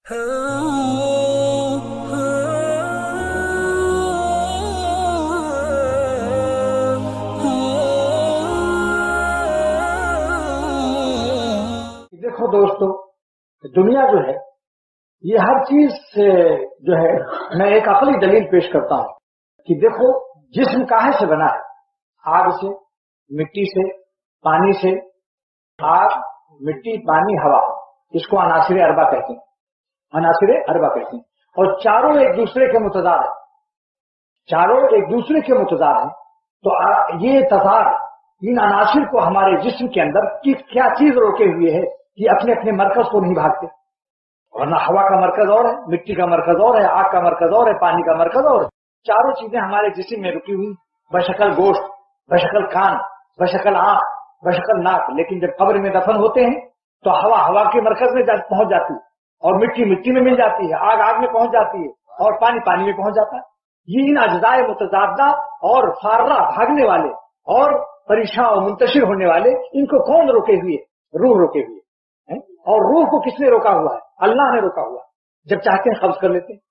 دیکھو دوستو، دنیا جو ہے یہ ہر چیز سے جو ہے میں ایک عقلی دلیل پیش کرتا ہوں کہ دیکھو جسم کاہے سے بنا ہے؟ آگ سے، مٹی سے، پانی سے۔ آگ، مٹی، پانی، ہوا، اس کو عناصر اربعہ کہتے ہیں، عناصر اربعہ کہتے ہیں، اور چاروں ایک دوسرے کے متضاد ہیں، چاروں ایک دوسرے کے متضاد ہیں۔ تو یہ تضاد ان عناصر کو ہمارے جسم کے اندر کیا چیز روکے ہوئے ہے کہ اپنے اپنے مرکز کو نہیں بھاگتے؟ ورنہ ہوا کا مرکز اور ہے، مٹی کا مرکز اور ہے، آگ کا مرکز اور ہے، پانی کا مرکز اور ہے۔ چاروں چیزیں ہمارے جسم میں رکی ہوئی، بشکل گوشت، بشکل کان، بشکل آنکھ، بشکل ناک، لیکن جب قبر میں دفن ہوتے ہیں تو ہوا کے مرکز میں پہنچ جاتی ہے، اور مٹی میں مل جاتی ہے، آگ میں پہنچ جاتی ہے، اور پانی میں پہنچ جاتا ہے۔ یہ ان اجزاء متضادہ اور فارہ، بھاگنے والے اور پریشان اور منتشر ہونے والے، ان کو کون روکے ہوئے؟ روح روکے ہوئے ہیں۔ اور روح کو کس نے روکا ہوا ہے؟ اللہ نے روکا ہوا ہے۔ جب چاہتے ہیں قبض کر لیتے ہیں۔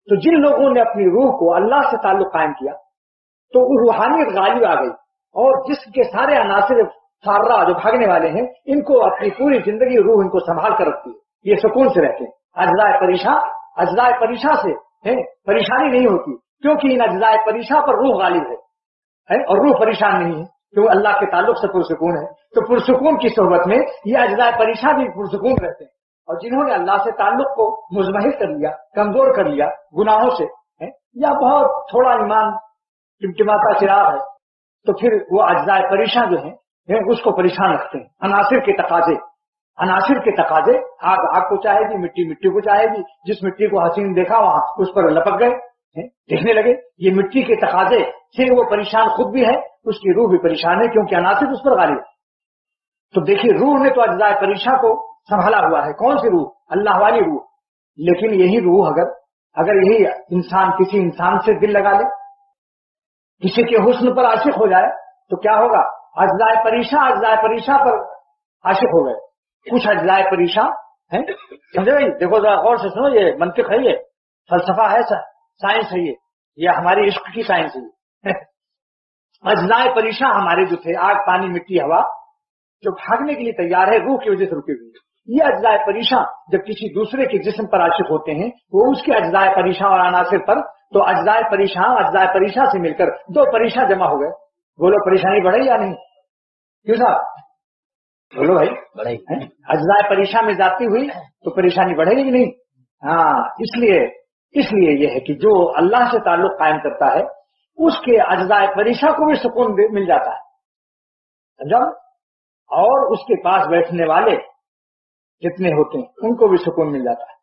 تو جن لوگوں نے اپنی روح کو اللہ سے تعلق قائم کیا تو روحانیت غالب آ گئی، اور جسم کے سارے عناصر فارہ جو بھاگنے والے ہیں، ان کو اپنی پوری زندگی روح ان کو سنبھال کر رکھتی ہے، یہ سکون سے رہتے ہیں۔ اجزاء پریشاں سے پریشانی نہیں ہوتی، کیونکہ ان اجزاء پریشاں پر روح غالب ہے، اور روح پریشان نہیں ہے، کیوں؟ اللہ کے تعلق سے پرسکون ہے۔ تو پرسکون کی صحبت میں یہ اجزاء پریشاں بھی پرسکون رہتے ہیں۔ اور جنہوں نے اللہ سے تعلق کو مزمحل کر لیا، کمزور کر لیا گناہوں سے، یا بہت تھوڑا ایمان ٹمٹماتا چراغ ہے، تو پھر وہ اجزاء پریشاں جو ہیں اس کو پریشان رکھتے ہیں۔ عناصر کے تقاضے، آگ کو چاہے گی، مٹی کو چاہے گی، جس مٹی کو حسین دیکھا وہاں اس پر لپک گئے، دیکھنے لگے۔ یہ مٹی کے تقاضے سے وہ پریشان خود بھی ہے، اس کی روح بھی پریشان ہے، کیونکہ عناصر اس پر غالب ہے۔ تو دیکھیے روح نے تو اجزاء پریشاں کو سنبھالا ہوا ہے۔ کون سی روح؟ اللہ والی روح۔ لیکن یہی روح اگر یہی انسان کسی انسان سے دل لگا لے، کسی کے حسن پر عاشق ہو جائے، تو کیا ہوگا؟ اجزاء پریشاں پر عاشق ہو گئے۔ کچھ اجزاء پریشاں ہیں، سمجھے بھائی؟ دیکھو ذرا غور سے سنو، یہ منطق ہے، یہ فلسفہ ہے، سائنس ہے، یہ ہماری عشق کی سائنس ہے۔ اجزاء پریشاں ہمارے جو تھے، آگ، پانی، مٹی، ہوا، جو بھاگنے کے لیے تیار ہے، روح کی وجہ سے رکے ہوئے ہیں۔ یہ اجزاء پریشاں جب کسی دوسرے کے جسم پر عاشق ہوتے ہیں، وہ اس کے اجزاء پریشاں اور عناصر پر، تو اجزاء پریشاں سے مل کر دو پریشاں جمع ہو گئے۔ بولو پریشانی بڑھے یا نہیں؟ کیوں صاحب؟ بولو بھائی، بڑھے۔ اجزاء پریشاں میں ذاتی ہوئی تو پریشانی بڑھے گی نہیں؟ ہاں، اس لیے یہ ہے کہ جو اللہ سے تعلق قائم کرتا ہے، اس کے اجزاء پریشاں کو بھی سکون مل جاتا ہے، سمجھا؟ اور اس کے پاس بیٹھنے والے جتنے ہوتے ہیں ان کو بھی سکون مل جاتا ہے۔